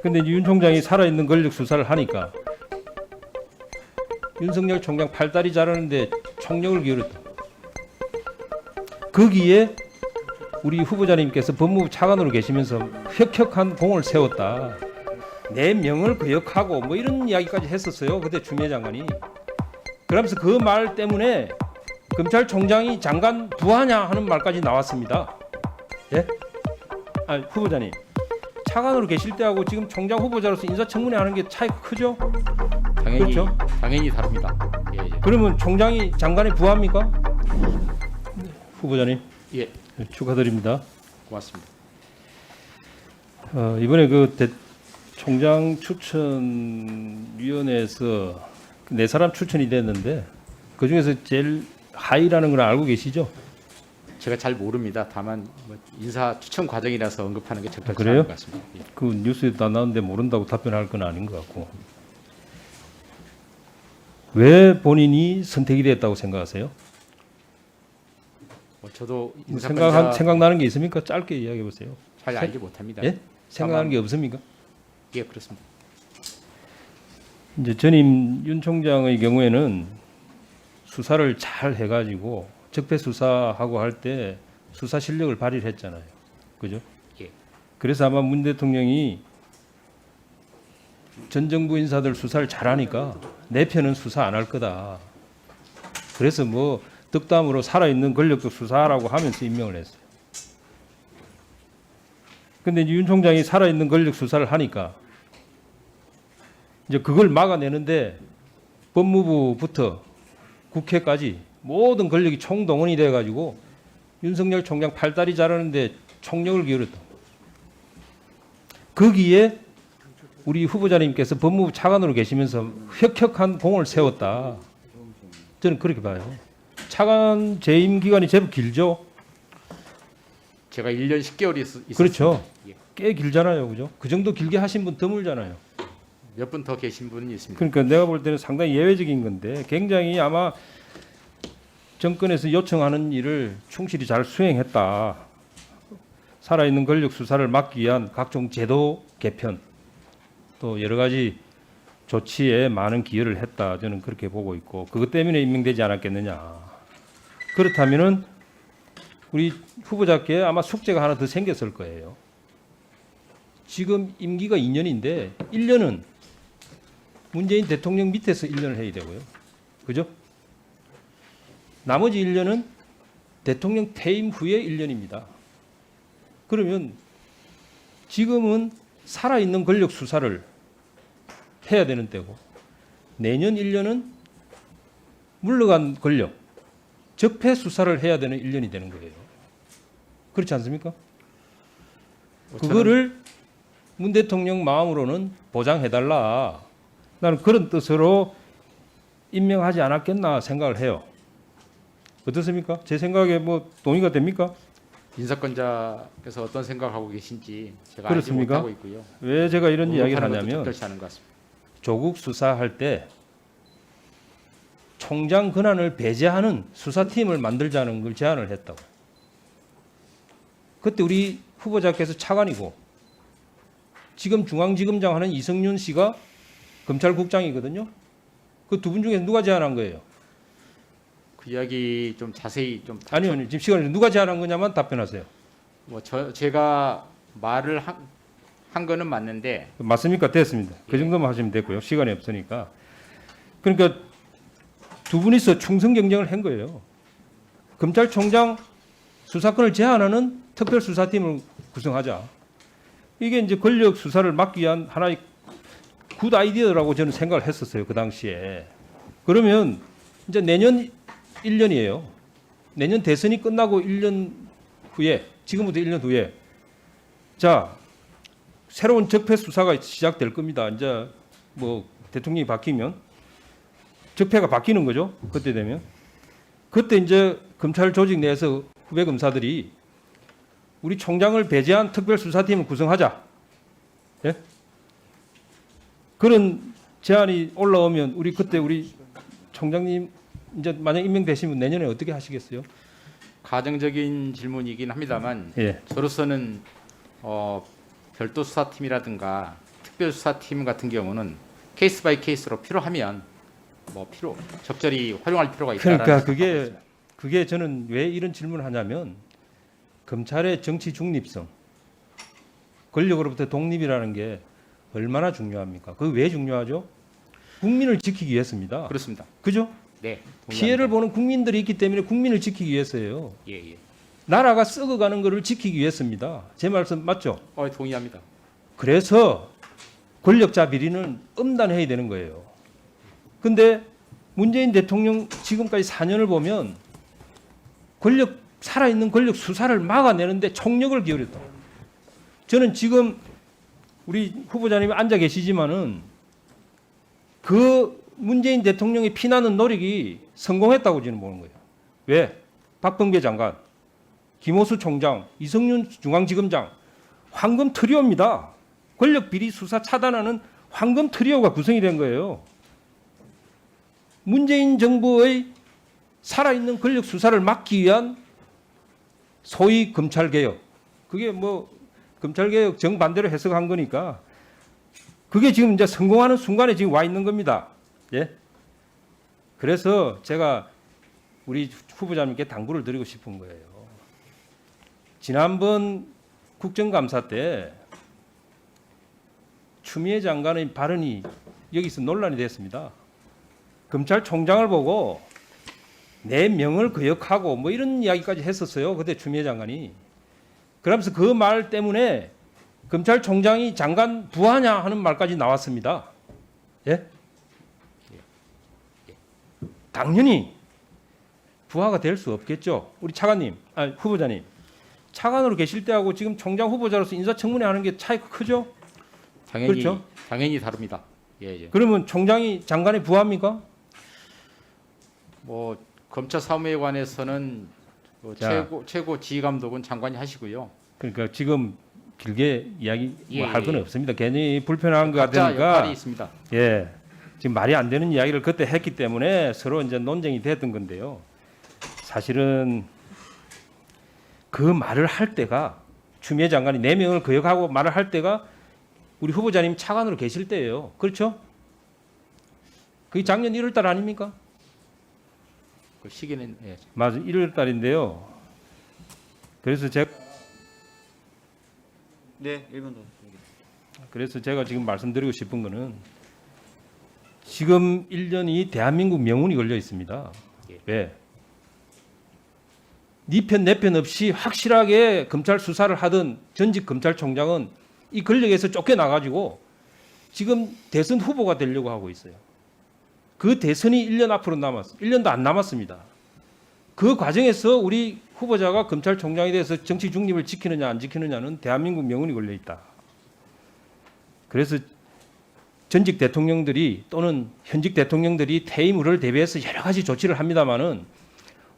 근데 이제 윤 총장이 살아있는 권력 수사를 하니까 윤석열 총장 팔다리 자르는데 총력을 기울였다. 거기에 우리 후보자님께서 법무부 차관으로 계시면서 혁혁한 공을 세웠다. 내 명을 거역하고 뭐 이런 이야기까지 했었어요. 그때 추미애 장관이. 그러면서 그 말 때문에 검찰총장이 장관 부하냐 하는 말까지 나왔습니다. 예? 아, 후보자님. 차관으로 계실 때하고 지금 총장 후보자로서 인사청문회 하는 게 차이가 크죠? 당연히 그렇죠? 당연히 다릅니다. 예, 예. 그러면 총장이 장관의 부하입니까? 후보자님. 예, 축하드립니다. 고맙습니다. 이번에 그 총장 추천위원회에서 네 사람 추천이 됐는데 그 중에서 제일 하이라는 걸 알고 계시죠? 제가 잘 모릅니다. 다만 뭐 인사 추천 과정이라서 언급하는 게 적절치 그래요? 않은 것 같습니다. 예. 그 뉴스에도 안 나오는데 모른다고 답변할 건 아닌 것 같고. 왜 본인이 선택이 됐다고 생각하세요? 저도 인사권자 생각나는 게 있습니까? 짧게 이야기해 보세요. 잘 알지 못합니다. 예? 생각나는 게 없습니까? 예, 그렇습니다. 이제 전임 윤 총장의 경우에는 수사를 잘 해가지고 적폐 수사하고 할 때 수사 실력을 발휘를 했잖아요. 그죠? 예. 그래서 아마 문 대통령이 전 정부 인사들 수사를 잘하니까 내 편은 수사 안 할 거다. 그래서 뭐 덕담으로 살아있는 권력도 수사하라고 하면서 임명을 했어요. 근데 이제 윤 총장이 살아있는 권력 수사를 하니까 이제 그걸 막아내는데 법무부부터 국회까지 모든 권력이 총동원이 돼가지고 윤석열 총장 팔다리 자르는데 총력을 기울였다. 거기에 우리 후보자님께서 법무부 차관으로 계시면서 혁혁한 공을 세웠다. 저는 그렇게 봐요. 차관 재임 기간이 제법 길죠. 제가 1년 10개월이 있었습니다. 그렇죠. 예. 꽤 길잖아요, 그죠? 그 정도 길게 하신 분 드물잖아요. 몇 분 더 계신 분은 있습니다. 그러니까 내가 볼 때는 상당히 예외적인 건데 굉장히 아마 정권에서 요청하는 일을 충실히 잘 수행했다. 살아있는 권력 수사를 막기 위한 각종 제도 개편 또 여러 가지 조치에 많은 기여를 했다. 저는 그렇게 보고 있고 그것 때문에 임명되지 않았겠느냐. 그렇다면은 우리 후보자께 아마 숙제가 하나 더 생겼을 거예요. 지금 임기가 2년인데 1년은 문재인 대통령 밑에서 1년을 해야 되고요. 그죠? 나머지 1년은 대통령 퇴임 후에 1년입니다. 그러면 지금은 살아있는 권력 수사를 해야 되는 때고 내년 1년은 물러간 권력, 적폐 수사를 해야 되는 1년이 되는 거예요. 그렇지 않습니까? 그거를 문 대통령 마음으로는 보장해달라. 나는 그런 뜻으로 임명하지 않았겠나 생각을 해요. 어떻습니까? 제 생각에 뭐 동의가 됩니까? 인사권자께서 어떤 생각하고 계신지 제가 그렇습니까? 알지 못하고 있고요. 왜 제가 이런 이야기를 언급하는 것도 하냐면 적절치 않은 것 같습니다. 조국 수사할 때 총장 권한을 배제하는 수사팀을 만들자는 걸 제안을 했다고. 그때 우리 후보자께서 차관이고 지금 중앙지검장 하는 이성윤 씨가 검찰국장이거든요. 그 두 분 중에 누가 제안한 거예요? 그 이야기 좀 자세히 좀 아니요, 지금 시간이 누가 제안한 거냐만 답변하세요. 제가 말을 한 거는 맞는데 맞습니까? 됐습니다. 그 정도만 하시면 됐고요. 시간이 없으니까. 그러니까 두 분이서 충성 경쟁을 한 거예요. 검찰총장 수사권을 제한하는 특별수사팀을 구성하자. 이게 이제 권력 수사를 막기 위한 하나의 굿 아이디어라고 저는 생각을 했었어요. 그 당시에. 그러면 이제 내년 1년이에요. 내년 대선이 끝나고 1년 후에, 지금부터 1년 후에, 자, 새로운 적폐 수사가 시작될 겁니다. 이제 뭐 대통령이 바뀌면 적폐가 바뀌는 거죠. 그때 되면. 그때 이제 검찰 조직 내에서 후배 검사들이 우리 총장을 배제한 특별수사팀을 구성하자. 예? 그런 제안이 올라오면 그때 우리 총장님 이제 만약 임명되시면 내년에 어떻게 하시겠어요? 가정적인 질문이긴 합니다만 예. 저로서는 별도 수사팀이라든가 특별수사팀 같은 경우는 케이스 바이 케이스로 필요하면 적절히 활용할 필요가 있다라는 그러니까 생각하고 있습니다. 그게 저는 왜 이런 질문을 하냐면 검찰의 정치 중립성, 권력으로부터 독립이라는 게 얼마나 중요합니까? 그게 왜 중요하죠? 국민을 지키기 위해서입니다. 그렇습니다. 그죠? 네. 피해를 동의합니다. 보는 국민들이 있기 때문에 국민을 지키기 위해서예요. 예, 예. 나라가 썩어가는 것을 지키기 위해서입니다. 제 말씀 맞죠? 동의합니다. 그래서 권력자 비리는 엄단해야 되는 거예요. 근데 문재인 대통령 지금까지 4년을 보면 살아있는 권력 수사를 막아내는데 총력을 기울였다. 저는 지금 우리 후보자님이 앉아 계시지만은 그 문재인 대통령이 피나는 노력이 성공했다고 저는 보는 거예요. 왜? 박범계 장관, 김호수 총장, 이성윤 중앙지검장, 황금 트리오입니다. 권력 비리 수사 차단하는 황금 트리오가 구성이 된 거예요. 문재인 정부의 살아있는 권력 수사를 막기 위한 소위 검찰개혁. 그게 뭐 검찰개혁 정반대로 해석한 거니까 그게 지금 이제 성공하는 순간에 지금 와 있는 겁니다. 예. 그래서 제가 우리 후보자님께 당부를 드리고 싶은 거예요. 지난번 국정감사 때 추미애 장관의 발언이 여기서 논란이 됐습니다. 검찰총장을 보고 내 명을 거역하고 뭐 이런 이야기까지 했었어요. 그때 추미애 장관이. 그러면서 그 말 때문에 검찰총장이 장관 부하냐 하는 말까지 나왔습니다. 예? 당연히 부하가 될 수 없겠죠. 우리 차관님, 후보자님. 차관으로 계실 때하고 지금 총장 후보자로서 인사청문회 하는 게 차이가 크죠? 당연히 그렇죠? 당연히 다릅니다. 예, 예. 그러면 총장이 장관의 부하입니까? 뭐 검찰 사무에 관해서는 자. 최고 지휘감독은 장관이 하시고요. 그러니까 지금 길게 이야기 예, 할 건 예. 없습니다. 괜히 불편한 것 각자 같으니까 역할이 있습니다. 예, 지금 말이 안 되는 이야기를 그때 했기 때문에 서로 이제 논쟁이 됐던 건데요. 사실은 그 말을 할 때가 추미애 장관이 내 명을 거역하고 말을 할 때가 우리 후보자님 차관으로 계실 때예요. 그렇죠? 그게 작년 1월 달 아닙니까? 그 시기는 예. 맞아, 1월 달인데요. 그래서 네, 1분 더. 그래서 제가 지금 말씀드리고 싶은 거는 지금 1년이 대한민국 명운이 걸려 있습니다. 예. 왜? 네 편 내 편 없이 확실하게 검찰 수사를 하던 전직 검찰총장은 이 권력에서 쫓겨나가지고 지금 대선 후보가 되려고 하고 있어요. 그 대선이 1년 앞으로 1년도 안 남았습니다. 그 과정에서 우리 후보자가 검찰총장에 대해서 정치 중립을 지키느냐 안 지키느냐는 대한민국 명운이 걸려 있다. 그래서 전직 대통령들이 또는 현직 대통령들이 퇴임 후를 대비해서 여러 가지 조치를 합니다마는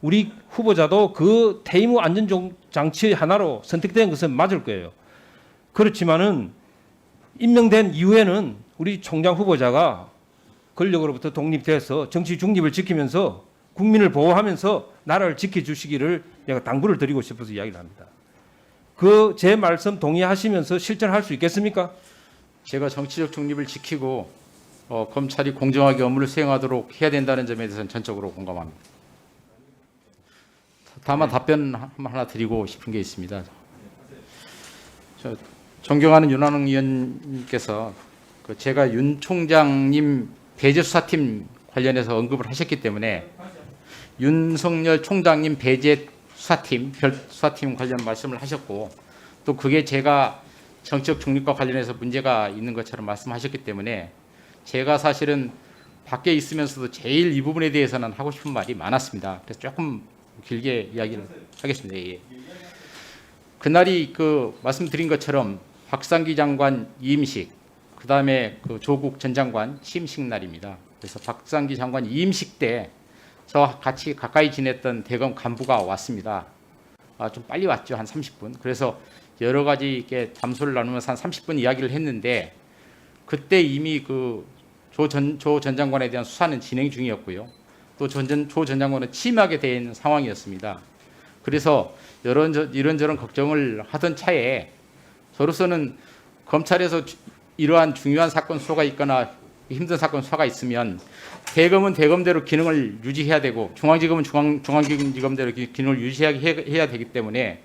우리 후보자도 그 퇴임 후 안전장치의 하나로 선택된 것은 맞을 거예요. 그렇지만은 임명된 이후에는 우리 총장 후보자가 권력으로부터 독립돼서 정치 중립을 지키면서 국민을 보호하면서 나라를 지켜주시기를 내가 당부를 드리고 싶어서 이야기를 합니다. 그 제 말씀 동의하시면서 실천할 수 있겠습니까? 제가 정치적 중립을 지키고 검찰이 공정하게 업무를 수행하도록 해야 된다는 점에 대해서는 전적으로 공감합니다. 다만 답변 하나 드리고 싶은 게 있습니다. 존경하는 윤한홍 의원님께서 제가 윤 총장님 배제 수사팀 관련해서 언급을 하셨기 때문에 윤석열 총장님 배제 수사팀, 별 수사팀 관련 말씀을 하셨고 또 그게 제가 정치적 중립과 관련해서 문제가 있는 것처럼 말씀하셨기 때문에 제가 사실은 밖에 있으면서도 제일 이 부분에 대해서는 하고 싶은 말이 많았습니다. 그래서 조금 길게 이야기를 하겠습니다. 예. 그날이 말씀드린 것처럼 박상기 장관 이임식, 그 다음에 조국 전 장관 취임식 날입니다. 그래서 박상기 장관 이임식 때 저와 같이 가까이 지냈던 대검 간부가 왔습니다. 좀 빨리 왔죠. 한 30분. 그래서 여러 가지 이렇게 담소를 나누면서 한 30분 이야기를 했는데 그때 이미 조 전 장관에 대한 수사는 진행 중이었고요. 또 조 전 장관은 취임하게 된 상황이었습니다. 그래서 이런저런 걱정을 하던 차에 저로서는 검찰에서 이러한 중요한 사건 수가 있거나 힘든 사건 수가 있으면 대검은 대검대로 기능을 유지해야 되고 중앙지검은 중앙지검대로 기능을 유지해야 되기 때문에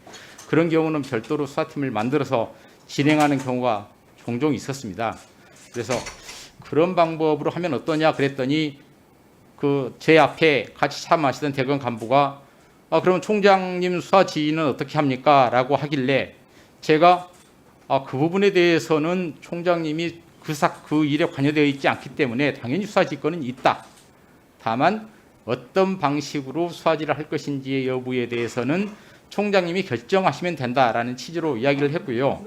그런 경우는 별도로 수사팀을 만들어서 진행하는 경우가 종종 있었습니다. 그래서 그런 방법으로 하면 어떠냐 그랬더니 그 제 앞에 같이 차 마시던 대검 간부가 그럼 총장님 수사 지휘는 어떻게 합니까? 라고 하길래 제가 그 부분에 대해서는 총장님이 그 일에 관여되어 있지 않기 때문에 당연히 수사 지휘권은 있다. 다만 어떤 방식으로 수사지를 할 것인지의 여부에 대해서는 총장님이 결정하시면 된다라는 취지로 이야기를 했고요.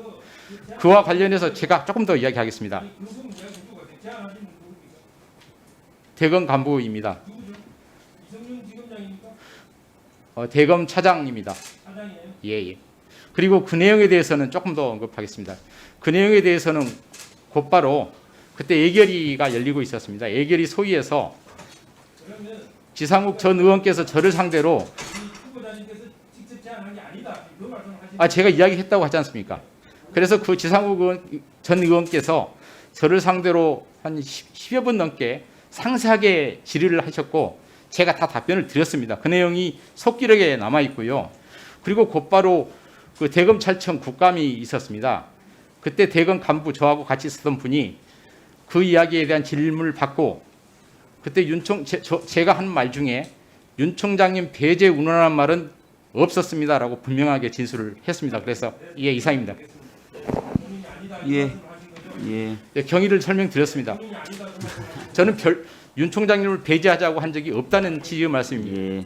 그와 관련해서 제가 조금 더 이야기하겠습니다. 대검 간부입니다. 대검 차장입니다. 예. 그리고 그 내용에 대해서는 조금 더 언급하겠습니다. 그 내용에 대해서는 곧바로 그때 예결위가 열리고 있었습니다. 예결위 소위에서 지상욱 전 의원께서 저를 상대로 제가 이야기했다고 하지 않습니까? 그래서 그 지상욱 전 의원께서 저를 상대로 한 10여 분 넘게 상세하게 질의를 하셨고 제가 다 답변을 드렸습니다. 그 내용이 속기록에 남아 있고요. 그리고 곧바로 그 대검찰청 국감이 있었습니다. 그때 대검 간부 저하고 같이 있었던 분이 그 이야기에 대한 질문을 받고 그때 제가 한 말 중에 윤 총장님 배제 운운하는 말은 없었습니다라고 분명하게 진술을 했습니다. 그래서 이상입니다. 예. 경위를 설명드렸습니다. 저는 윤 총장님을 배제하자고 한 적이 없다는 취지의 말씀입니다. 예.